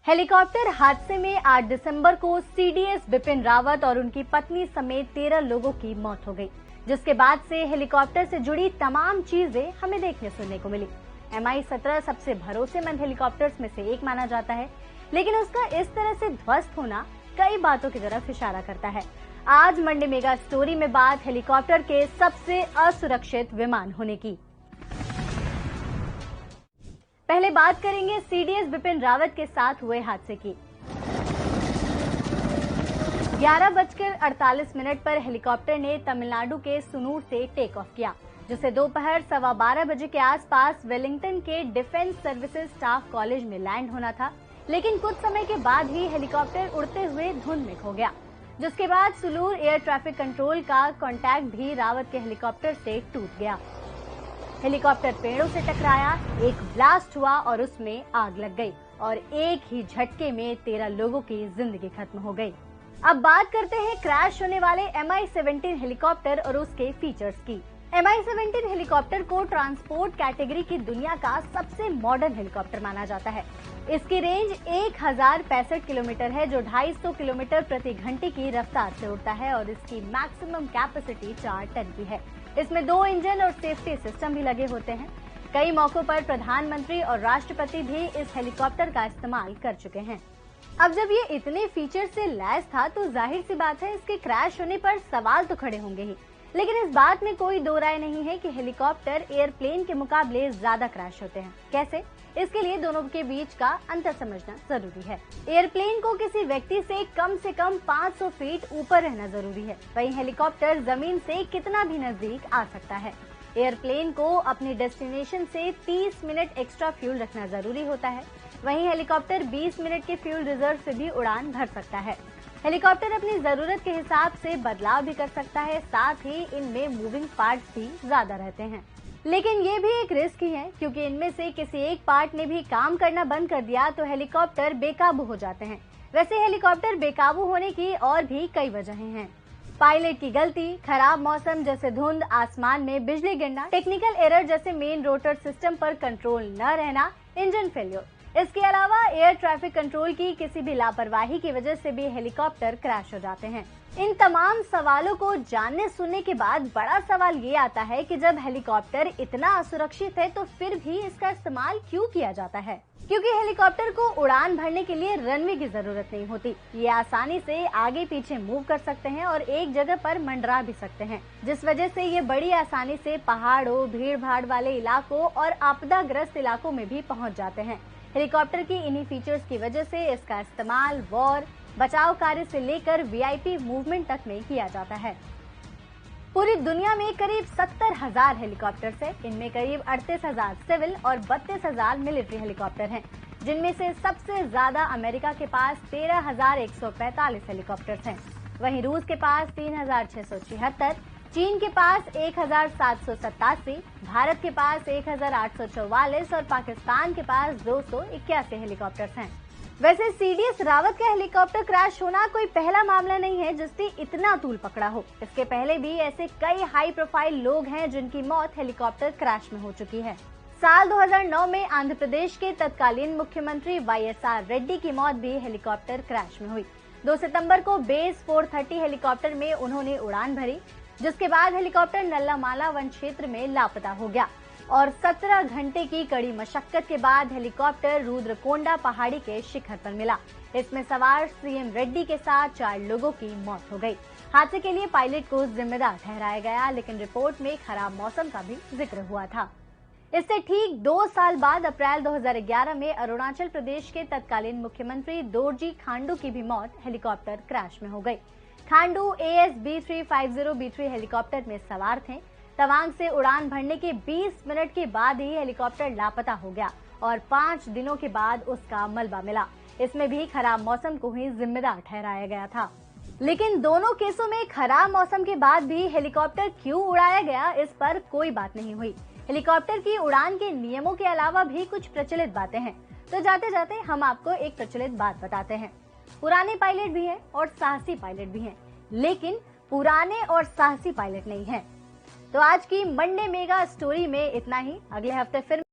Helicopter हादसे में 8 दिसंबर को सीडीएस बिपिन रावत और उनकी पत्नी समेत 13 लोगों की मौत हो गई, जिसके बाद से हेलीकॉप्टर से जुड़ी तमाम चीजें हमें देखने सुनने को मिली। Mi-17 सबसे भरोसेमंद हेलीकॉप्टर्स में से एक माना जाता है, लेकिन उसका इस तरह से ध्वस्त होना कई बातों की तरफ इशारा करता है। आज मंडे मेगा स्टोरी में बात हेलीकॉप्टर के सबसे असुरक्षित विमान होने की। पहले बात करेंगे सीडीएस बिपिन रावत के साथ हुए हादसे की। 11:48 पर हेलीकॉप्टर ने तमिलनाडु के सुनूर से टेक ऑफ किया, जिसे दोपहर 12:15 बजे के आसपास वेलिंगटन के डिफेंस सर्विसेज स्टाफ कॉलेज में लैंड होना था। लेकिन कुछ समय के बाद ही हेलीकॉप्टर उड़ते हुए धुंध में खो गया, जिसके बाद सुलूर एयर ट्रैफिक कंट्रोल का कॉन्टैक्ट भी रावत के हेलीकॉप्टर से टूट गया। हेलीकॉप्टर पेड़ों से टकराया, एक ब्लास्ट हुआ और उसमें आग लग गई और एक ही झटके में 13 लोगों की जिंदगी खत्म हो गई। अब बात करते हैं क्रैश होने वाले Mi-17 हेलीकॉप्टर और उसके फीचर्स की। Mi-17 हेलीकॉप्टर को ट्रांसपोर्ट कैटेगरी की दुनिया का सबसे मॉडर्न हेलीकॉप्टर माना जाता है। इसकी रेंज 1065 किलोमीटर है, जो 250 किलोमीटर प्रति घंटे की रफ्तार से उड़ता है और इसकी मैक्सिमम कैपेसिटी 4 टन की है। इसमें 2 इंजन और सेफ्टी सिस्टम भी लगे होते हैं। कई मौकों पर प्रधानमंत्री और राष्ट्रपति भी इस हेलीकॉप्टर का इस्तेमाल कर चुके हैं। अब जब ये इतने फीचर से लैस था, तो जाहिर सी बात है इसके क्रैश होने पर सवाल तो खड़े होंगे ही। लेकिन इस बात में कोई दो राय नहीं है कि हेलीकॉप्टर एयरप्लेन के मुकाबले ज्यादा क्रैश होते हैं। कैसे? इसके लिए दोनों के बीच का अंतर समझना जरूरी है। एयरप्लेन को किसी व्यक्ति से कम 500 फीट ऊपर रहना जरूरी है, वहीं हेलीकॉप्टर जमीन से कितना भी नजदीक आ सकता है। एयरप्लेन को अपनी डेस्टिनेशन से 30 मिनट एक्स्ट्रा फ्यूल रखना जरूरी होता है, वहीं हेलीकॉप्टर 20 मिनट के फ्यूल रिजर्व से भी उड़ान भर सकता है। हेलीकॉप्टर अपनी जरूरत के हिसाब से बदलाव भी कर सकता है, साथ ही इनमें मूविंग पार्ट्स भी ज्यादा रहते हैं। लेकिन ये भी एक रिस्क ही है, क्योंकि इनमें से किसी एक पार्ट ने भी काम करना बंद कर दिया तो हेलीकॉप्टर बेकाबू हो जाते हैं। वैसे हेलीकॉप्टर बेकाबू होने की और भी कई वजहें हैं। पायलट की गलती, खराब मौसम जैसे धुंध, आसमान में बिजली गिरना, टेक्निकल एरर जैसे मेन रोटर सिस्टम पर कंट्रोल न रहना, इंजन फेल्योर। इसके अलावा एयर ट्रैफिक कंट्रोल की किसी भी लापरवाही की वजह से भी हेलीकॉप्टर क्रैश हो जाते हैं। इन तमाम सवालों को जानने सुनने के बाद बड़ा सवाल ये आता है कि जब हेलीकॉप्टर इतना असुरक्षित है, तो फिर भी इसका इस्तेमाल क्यों किया जाता है? क्योंकि हेलीकॉप्टर को उड़ान भरने के लिए रनवे की जरूरत नहीं होती। ये आसानी से आगे पीछे मूव कर सकते हैं और एक जगह पर मंडरा भी सकते हैं, जिस वजह से ये बड़ी आसानी से पहाड़ों, भीड़ भाड़ वाले इलाकों और आपदाग्रस्त इलाकों में भी पहुंच जाते हैं। हेलीकॉप्टर की इन्हीं फीचर्स की वजह से इसका इस्तेमाल वॉर, बचाव कार्य से लेकर वीआईपी मूवमेंट तक में किया जाता है। पूरी दुनिया में करीब 70,000 हेलीकॉप्टर्स हैं। इनमें करीब 38,000 सिविल और 32,000 मिलिट्री हेलीकॉप्टर हैं, जिनमें से सबसे ज्यादा अमेरिका के पास 13,145 हेलीकॉप्टर्स हैं। वहीं रूस के पास 3,676, चीन के पास 1,787, भारत के पास 1,844 और पाकिस्तान के पास 281 हेलीकॉप्टर्स हैं। वैसे सीडीएस रावत का हेलीकॉप्टर क्रैश होना कोई पहला मामला नहीं है जिसने इतना तूल पकड़ा हो। इसके पहले भी ऐसे कई हाई प्रोफाइल लोग हैं जिनकी मौत हेलीकॉप्टर क्रैश में हो चुकी है। साल 2009 में आंध्र प्रदेश के तत्कालीन मुख्यमंत्री YSR रेड्डी की मौत भी हेलीकॉप्टर क्रैश में हुई। 2 सितंबर को बेस 430 हेलीकॉप्टर में उन्होंने उड़ान भरी, जिसके बाद हेलीकॉप्टर नल्लामाला वन क्षेत्र में लापता हो गया और 17 घंटे की कड़ी मशक्कत के बाद हेलीकॉप्टर रुद्रकोंडा पहाड़ी के शिखर पर मिला। इसमें सवार सीएम रेड्डी के साथ 4 लोगों की मौत हो गई। हादसे के लिए पायलट को जिम्मेदार ठहराया गया, लेकिन रिपोर्ट में खराब मौसम का भी जिक्र हुआ था। इससे ठीक 2 साल बाद अप्रैल 2011 में अरुणाचल प्रदेश के तत्कालीन मुख्यमंत्री दोरजी खांडू की भी मौत हेलीकॉप्टर क्रैश में हो गई। खांडू AS-B350B3 हेलीकॉप्टर में सवार थे। तवांग से उड़ान भरने के 20 मिनट के बाद ही हेलीकॉप्टर लापता हो गया और 5 दिनों के बाद उसका मलबा मिला। इसमें भी खराब मौसम को ही जिम्मेदार ठहराया गया था। लेकिन दोनों केसों में खराब मौसम के बाद भी हेलीकॉप्टर क्यों उड़ाया गया, इस पर कोई बात नहीं हुई। हेलीकॉप्टर की उड़ान के नियमों के अलावा भी कुछ प्रचलित बातें हैं, तो जाते जाते हम आपको एक प्रचलित बात बताते हैं। पुराने पायलट भी हैं और साहसी पायलट भी हैं, लेकिन पुराने और साहसी पायलट नहीं हैं। तो आज की मंडे मेगा स्टोरी में इतना ही। अगले हफ्ते फिर